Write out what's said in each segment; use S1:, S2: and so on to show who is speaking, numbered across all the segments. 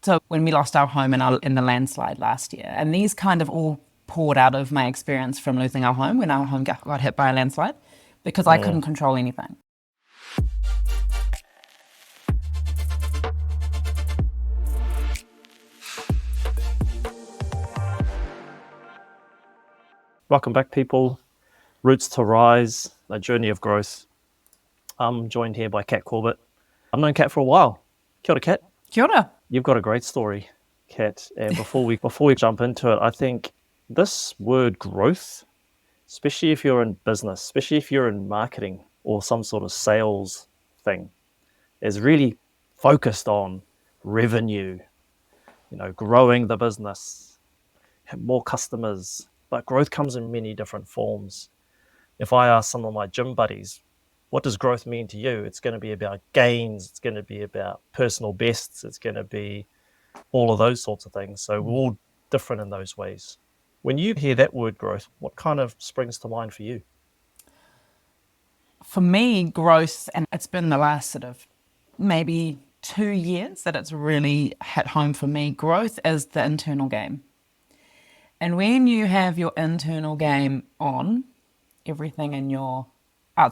S1: So when we lost our home in the landslide last year, and these kind of all poured out of my experience from losing our home when our home got hit by a landslide, because I couldn't control anything.
S2: Welcome back, people. Roots to Ryze, a journey of growth. I'm joined here by Kat Corbett. I've known Kat for a while. Kia ora, Kat.
S1: Kia ora.
S2: You've got a great story, Kat. And before we jump into it, I think this word growth, especially if you're in business, especially if you're in marketing or some sort of sales thing, is really focused on revenue, growing the business, have more customers. But growth comes in many different forms. If I ask some of my gym buddies, what does growth mean to you? It's going to be about gains. It's going to be about personal bests. It's going to be all of those sorts of things. So we're all different in those ways. When you hear that word growth, what kind of springs to mind for you?
S1: For me, growth, and it's been the last sort of maybe 2 years that it's really hit home for me, growth is the internal game. And when you have your internal game on, everything in your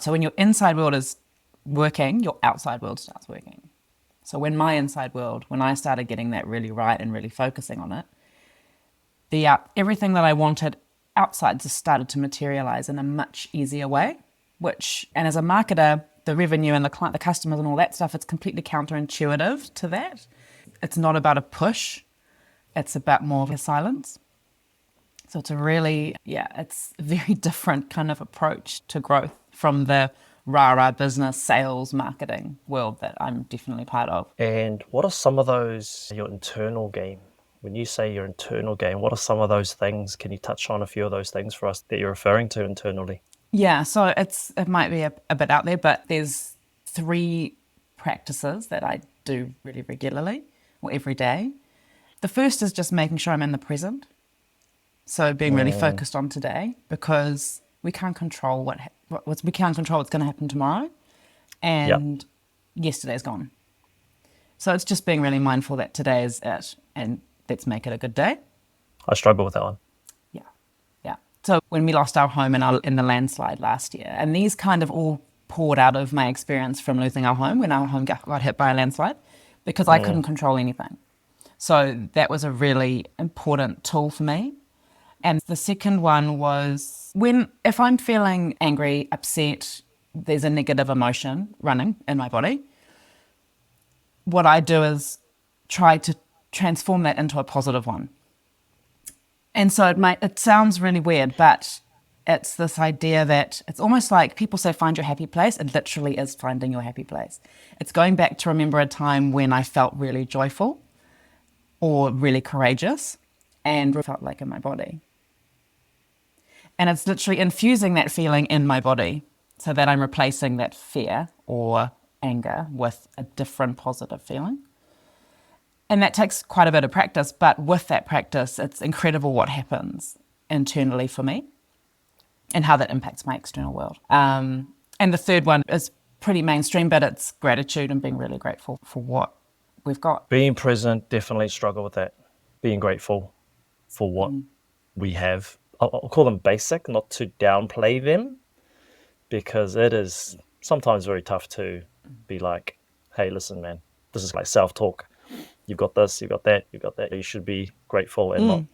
S1: so when your inside world is working, your outside world starts working. So when I started getting that really right and really focusing on it, everything that I wanted outside just started to materialize in a much easier way, and as a marketer, the revenue and the client, the customers and all that stuff, it's completely counterintuitive to that. It's not about a push. It's about more of a silence. So it's it's a very different kind of approach to growth from the rah-rah business, sales, marketing world that I'm definitely part of.
S2: And what are some of those, your internal game? When you say your internal game, what are some of those things? Can you touch on a few of those things for us that you're referring to internally?
S1: Yeah, so it might be a bit out there, but there's 3 practices that I do really regularly or every day. The first is just making sure I'm in the present. So being really focused on today, because we can't control what's going to happen tomorrow, and yesterday's gone. So it's just being really mindful that today is it, and let's make it a good day.
S2: I struggle with that one.
S1: Yeah. So when we lost our home in the landslide last year, and these kind of all poured out of my experience from losing our home when our home got hit by a landslide, because I couldn't control anything. So that was a really important tool for me. And the second one was if I'm feeling angry, upset, there's a negative emotion running in my body, what I do is try to transform that into a positive one. And so it sounds really weird, but it's this idea that it's almost like people say find your happy place. It literally is finding your happy place. It's going back to remember a time when I felt really joyful or really courageous and felt like in my body. And it's literally infusing that feeling in my body so that I'm replacing that fear or anger with a different positive feeling. And that takes quite a bit of practice, but with that practice, it's incredible what happens internally for me and how that impacts my external world. And the third one is pretty mainstream, but it's gratitude and being really grateful for what we've got.
S2: Being present, definitely struggle with that. Being grateful for what we have. I'll call them basic, not to downplay them, because it is sometimes very tough to be like, hey, listen, man, this is like self-talk. You've got this, you've got that, you've got that. You should be grateful and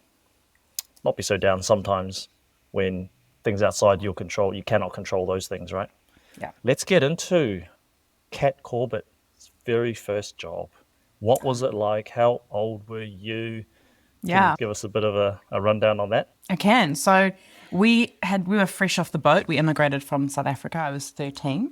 S2: not be so down sometimes when things outside your control, you cannot control those things, right?
S1: Yeah.
S2: Let's get into Kat Corbett's very first job. What was it like? How old were you? Can you give us a bit of a rundown on that?
S1: I can. So we were fresh off the boat. We immigrated from South Africa. I was 13.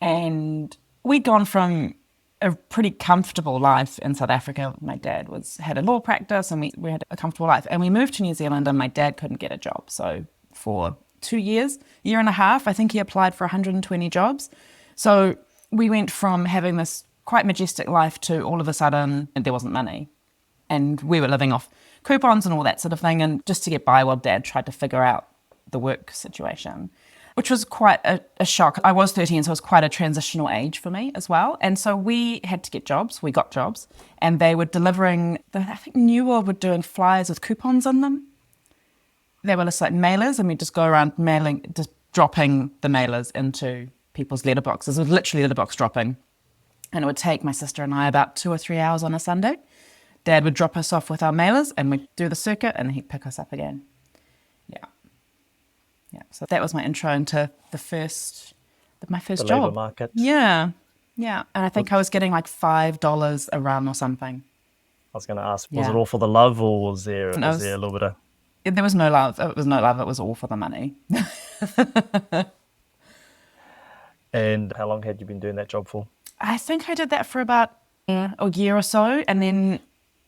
S1: And we'd gone from a pretty comfortable life in South Africa. My dad had a law practice and we had a comfortable life. And we moved to New Zealand and my dad couldn't get a job. So for 2 years, year and a half, I think he applied for 120 jobs. So we went from having this quite majestic life to all of a sudden there wasn't money. And we were living off coupons and all that sort of thing. And just to get by while Dad tried to figure out the work situation. which was quite a shock. I was 13, so it was quite a transitional age for me as well. And so we had to get jobs. We got jobs. And they were delivering, I think New World were doing flyers with coupons on them. They were just like mailers, and we'd just go around mailing, just dropping the mailers into people's letterboxes. It was literally letterbox dropping. And it would take my sister and I about 2 or 3 hours on a Sunday. Dad would drop us off with our mailers, and we'd do the circuit, and he'd pick us up again. Yeah, so that was my intro into my first
S2: The
S1: job.
S2: labour market.
S1: Yeah. And I think I was getting like $5 a run or something.
S2: I was going to ask, was it all for the love, or was there a little bit of...
S1: There was no love. It was no love. It was all for the money.
S2: And how long had you been doing that job for?
S1: I think I did that for about a year or so, and then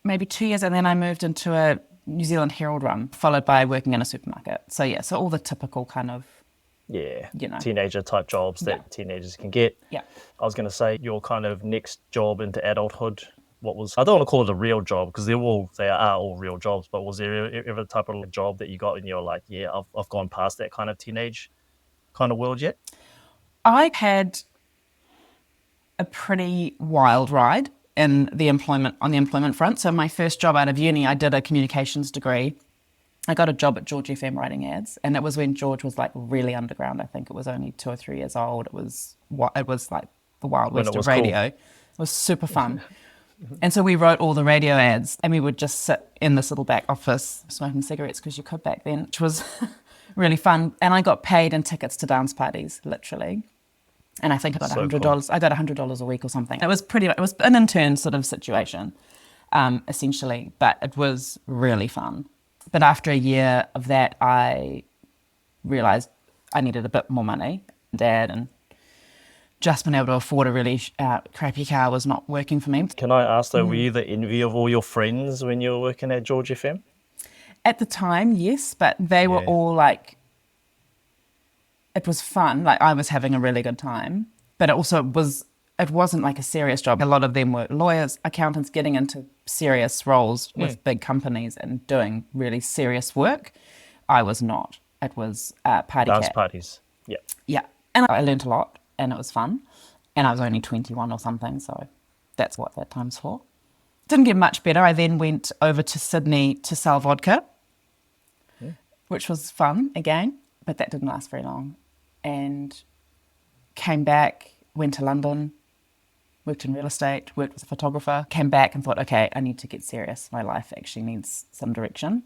S1: maybe 2 years, and then I moved into a New Zealand Herald run, followed by working in a supermarket. So all the typical kind of,
S2: teenager type jobs that teenagers can get.
S1: Yeah.
S2: I was going to say your kind of next job into adulthood. What was, I don't want to call it a real job, because they are all real jobs, but was there ever a type of job that you got and you're like, yeah, I've gone past that kind of teenage kind of world yet?
S1: I had a pretty wild ride on the employment front. So my first job out of uni, I did a communications degree. I got a job at George FM writing ads, and it was when George was like really underground. I think it was only 2 or 3 years old. It was like the Wild West of radio. Cool. It was super fun. And so we wrote all the radio ads, and we would just sit in this little back office smoking cigarettes, because you could back then, which was really fun. And I got paid in tickets to dance parties, literally. And I think I got $100. Cool. I got $100 a week or something. It was an intern sort of situation, essentially, but it was really fun. But after a year of that, I realized I needed a bit more money. Dad and just being able to afford a really crappy car was not working for me.
S2: Can I ask though, were you the envy of all your friends when you were working at George FM?
S1: At the time, yes, but they were all like, it was fun. Like, I was having a really good time, but it wasn't like a serious job. A lot of them were lawyers, accountants, getting into serious roles with big companies and doing really serious work. I was not. It was
S2: dance parties. Yeah.
S1: Yeah. And I learned a lot, and it was fun. And I was only 21 or something, so that's what that time's for. Didn't get much better. I then went over to Sydney to sell vodka, which was fun again, but that didn't last very long. And came back, went to London, worked in real estate, worked with a photographer, came back and thought, okay, I need to get serious. My life actually needs some direction.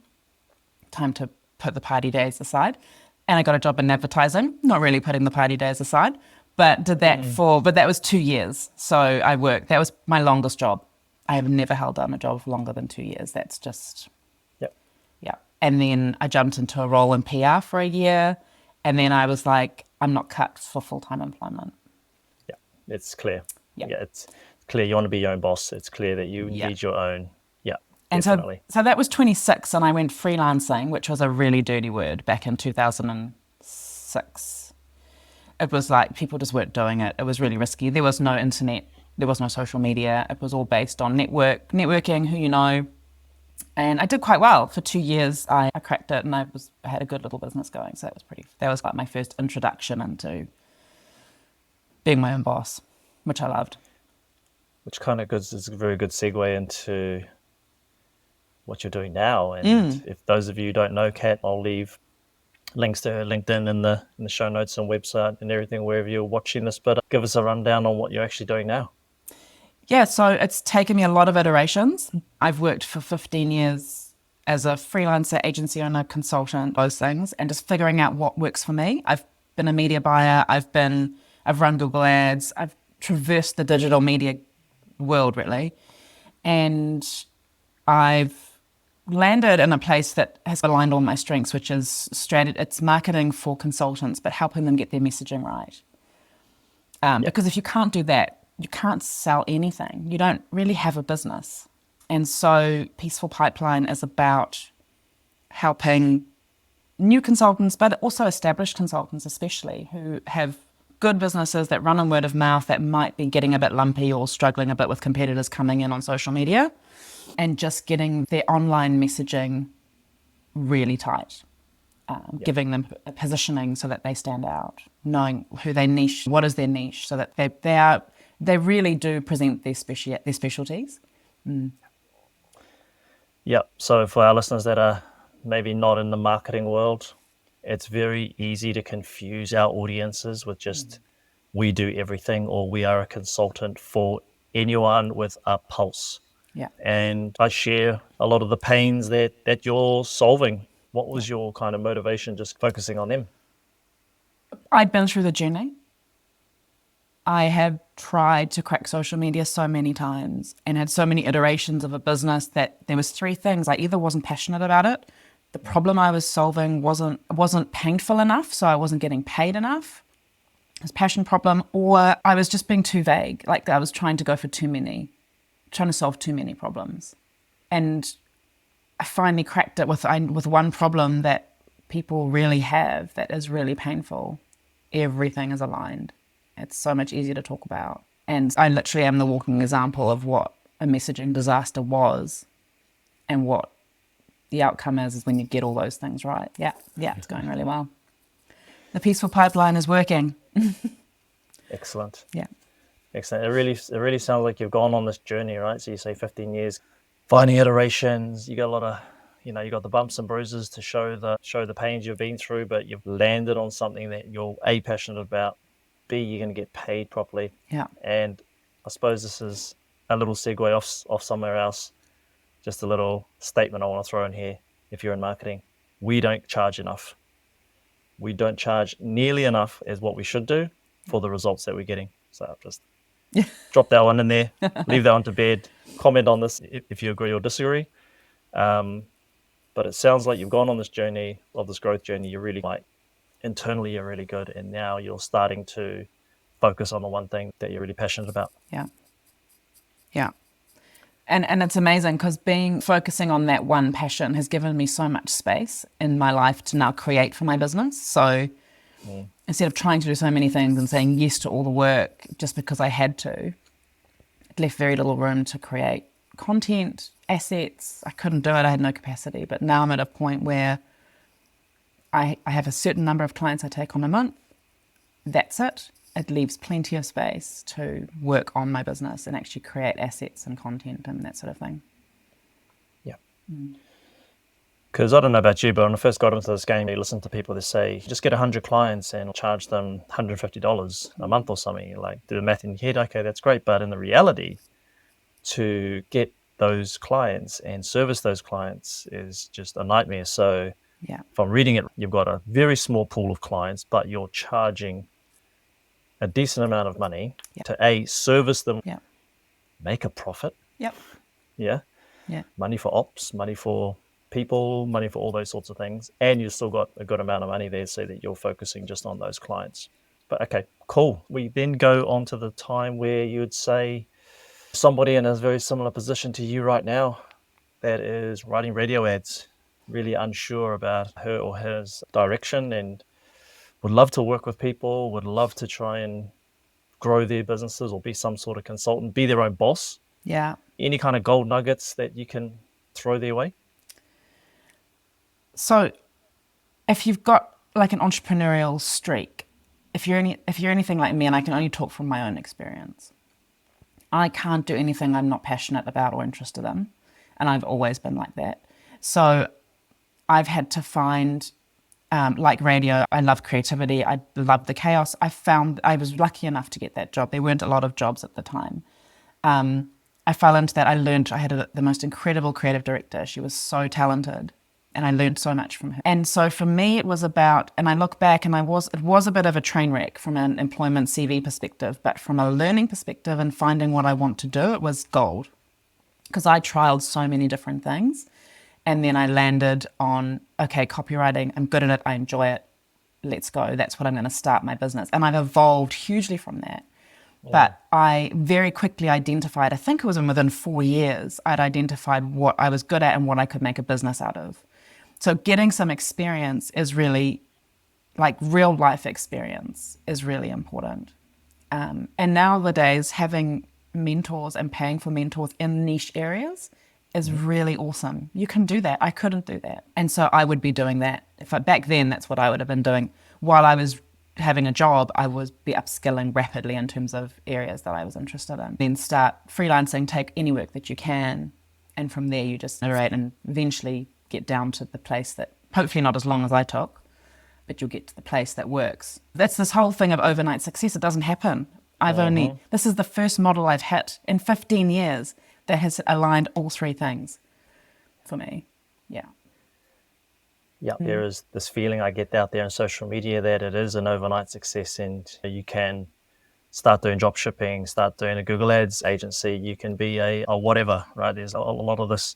S1: Time to put the party days aside. And I got a job in advertising, not really putting the party days aside, but did that but that was 2 years. So I worked, that was my longest job. I have never held down a job for longer than 2 years. That's just, yeah. And then I jumped into a role in PR for a year. And then I was like, I'm not cut for full-time employment.
S2: Yeah, it's clear. Yeah, it's clear you want to be your own boss. It's clear that you need your own. Yeah,
S1: and
S2: definitely.
S1: So that was 26, and I went freelancing, which was a really dirty word back in 2006. It was like people just weren't doing it. It was really risky. There was no internet. There was no social media. It was all based on networking, who you know. And I did quite well. For 2 years, I cracked it, and I had a good little business going. So that was like my first introduction into being my own boss, which I loved.
S2: Which kind of is a very good segue into what you're doing now. And if those of you who don't know Kat, I'll leave links to her LinkedIn in the show notes and website and everything, wherever you're watching this. But give us a rundown on what you're actually doing now.
S1: Yeah, so it's taken me a lot of iterations. I've worked for 15 years as a freelancer, agency owner, consultant, those things, and just figuring out what works for me. I've been a media buyer. I've run Google Ads. I've traversed the digital media world, really. And I've landed in a place that has aligned all my strengths, which is it's marketing for consultants, but helping them get their messaging right. Because if you can't do that, you can't sell anything. You don't really have a business. And so Peaceful Pipeline is about helping new consultants, but also established consultants especially, who have good businesses that run on word of mouth that might be getting a bit lumpy or struggling a bit with competitors coming in on social media, and just getting their online messaging really tight. giving them a positioning so that they stand out, knowing who they niche, what is their niche, so that they really do present their specialties.
S2: Yeah. So for our listeners that are maybe not in the marketing world, it's very easy to confuse our audiences with just we do everything or we are a consultant for anyone with a pulse.
S1: Yeah.
S2: And I share a lot of the pains that you're solving. What was your kind of motivation just focusing on them?
S1: I'd been through the journey. I had tried to crack social media so many times and had so many iterations of a business that there was three things. I either wasn't passionate about it, the problem I was solving wasn't painful enough, so I wasn't getting paid enough. It was a passion problem, or I was just being too vague. Like I was trying to go for trying to solve too many problems. And I finally cracked it with one problem that people really have that is really painful. Everything is aligned. It's so much easier to talk about. And I literally am the walking example of what a messaging disaster was and what the outcome is when you get all those things right. Yeah, it's going really well. The peaceful pipeline is working.
S2: Excellent.
S1: Yeah.
S2: Excellent. It really sounds like you've gone on this journey, right? So you say 15 years, finding iterations, you got a lot of, you got the bumps and bruises to show the pains you've been through, but you've landed on something that you're A, passionate about, B, you're going to get paid properly.
S1: Yeah.
S2: And I suppose this is a little segue off somewhere else. Just a little statement I want to throw in here. If you're in marketing, we don't charge enough. We don't charge nearly enough as what we should do for the results that we're getting. So I'll just drop that one in there, leave that one to bed, comment on this if you agree or disagree. But it sounds like you've gone on this journey of this growth journey. You're really internally you're really good, and now you're starting to focus on the one thing that you're really passionate about.
S1: Yeah. And it's amazing because focusing on that one passion has given me so much space in my life to now create for my business. So instead of trying to do so many things and saying yes to all the work just because I had to, it left very little room to create content, assets. I couldn't do it. I had no capacity. But now I'm at a point where I have a certain number of clients I take on a month. That's it. It leaves plenty of space to work on my business and actually create assets and content and that sort of thing.
S2: Yeah. Because I don't know about you, but when I first got into this game, you listen to people that say, just get 100 clients and charge them $150 a month or something. You do the math in your head, okay, that's great. But in the reality, to get those clients and service those clients is just a nightmare. So if I'm reading it, you've got a very small pool of clients, but you're charging a decent amount of money to A, service them, make a profit. Yeah. Money for ops, money for people, money for all those sorts of things. And you've still got a good amount of money there so that you're focusing just on those clients. But okay, cool. We then go on to the time where you would say somebody in a very similar position to you right now that is writing radio ads, really unsure about her or his direction and would love to work with people, would love to try and grow their businesses or be some sort of consultant, be their own boss.
S1: Yeah.
S2: Any kind of gold nuggets that you can throw their way?
S1: So if you've got like an entrepreneurial streak, if you're anything like me, and I can only talk from my own experience, I can't do anything I'm not passionate about or interested in. And I've always been like that. So I've had to find, like radio, I love creativity. I love the chaos. I was lucky enough to get that job. There weren't a lot of jobs at the time. I fell into that. I had the most incredible creative director. She was so talented. And I learned so much from her. And so for me, it was about, and I look back and it was a bit of a train wreck from an employment CV perspective, but from a learning perspective and finding what I want to do, it was gold. Because I trialed so many different things. And then I landed on, okay, copywriting, I'm good at it, I enjoy it, let's go. That's what I'm going to start my business. And I've evolved hugely from that. Yeah. But I very quickly identified, I think it was within 4 years, I'd identified what I was good at and what I could make a business out of. So getting some experience is really, like real life experience is really important. And nowadays having mentors and paying for mentors in niche areas is really awesome. You can do that. I couldn't do that. And so I would be doing that. Back then, that's what I would have been doing. While I was having a job, I would be upskilling rapidly in terms of areas that I was interested in. Then start freelancing, take any work that you can. And from there, you just iterate and eventually get down to the place that, hopefully not as long as I took, but you'll get to the place that works. That's this whole thing of overnight success. It doesn't happen. This is the first model I've hit in 15 years that has aligned all three things for me. Yeah.
S2: Yeah, there is this feeling I get out there on social media that it is an overnight success, and you can start doing drop shipping, start doing a Google Ads agency. You can be a whatever, right? There's a lot of this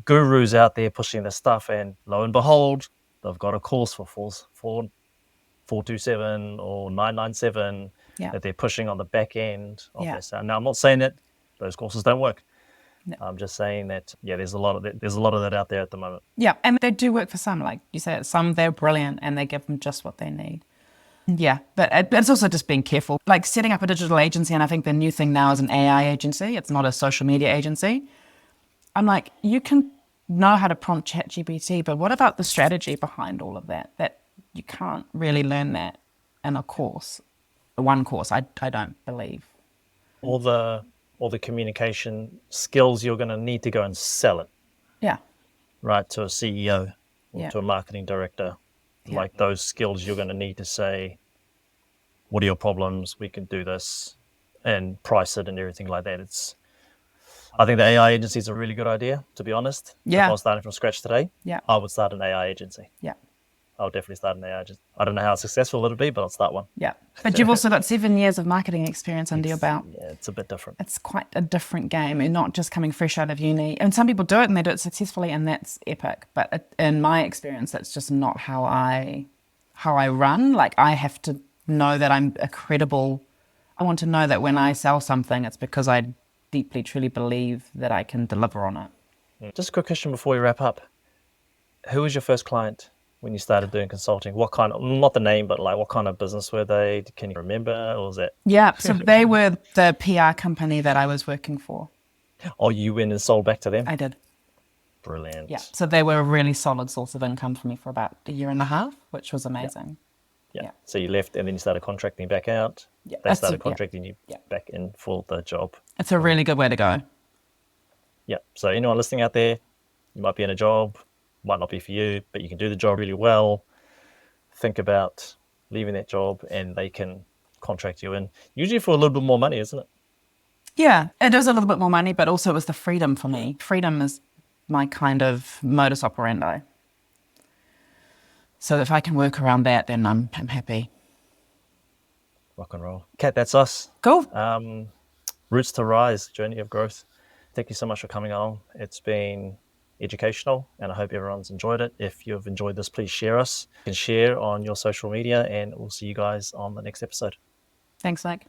S2: gurus out there pushing this stuff, and lo and behold, they've got a course for 427 or 997 that they're pushing on the back end of this. Now, I'm not saying that those courses don't work. No. I'm just saying that, there's a lot of that out there at the moment.
S1: Yeah, and they do work for some. Like you said, some they're brilliant and they give them just what they need. Yeah, but it's also just being careful. Like setting up a digital agency, and I think the new thing now is an AI agency. It's not a social media agency. I'm like, you can know how to prompt ChatGPT, but what about the strategy behind all of that? That you can't really learn that in a course. One course, I don't believe.
S2: All the communication skills you're going to need to go and sell it.
S1: Yeah.
S2: Right, to a CEO or to a marketing director. Like those skills you're going to need to say, what are your problems? We can do this, and price it and everything like that. I think the AI agency is a really good idea, to be honest.
S1: Yeah.
S2: If I was starting from scratch today, I would start an AI agency.
S1: Yeah.
S2: I'll definitely start an AI agency. I don't know how successful it'll be, but I'll start one.
S1: Yeah. But you've also got 7 years of marketing experience under your belt.
S2: Yeah, it's a bit different.
S1: It's quite a different game. You're not just coming fresh out of uni. And some people do it and they do it successfully, and that's epic. But in my experience, that's just not how I run. Like, I have to know that I'm a credible. I want to know that when I sell something, it's because I deeply, truly believe that I can deliver on it.
S2: Just a quick question before we wrap up. Who was your first client when you started doing consulting? What kind of, not the name, but like what kind of business were they? Can you remember? Or was it?
S1: Yeah, so they were the PR company that I was working for.
S2: Oh, you went and sold back to them?
S1: I did.
S2: Brilliant.
S1: Yeah, so they were a really solid source of income for me for about a year and a half, which was amazing.
S2: Yeah. So you left and then you started contracting back out.
S1: Yeah.
S2: They started contracting you back in for the job.
S1: It's a really good way to go.
S2: Yeah. So anyone listening out there, you might be in a job, might not be for you, but you can do the job really well. Think about leaving that job and they can contract you in, usually for a little bit more money, isn't it?
S1: Yeah, it is a little bit more money, but also it was the freedom for me. Freedom is my kind of modus operandi. So if I can work around that, then I'm happy.
S2: Rock and roll. Kat, that's us.
S1: Cool.
S2: Roots to Ryze, Journey of Growth. Thank you so much for coming on. It's been educational, and I hope everyone's enjoyed it. If you've enjoyed this, please share us. You can share on your social media, and we'll see you guys on the next episode.
S1: Thanks, Mike.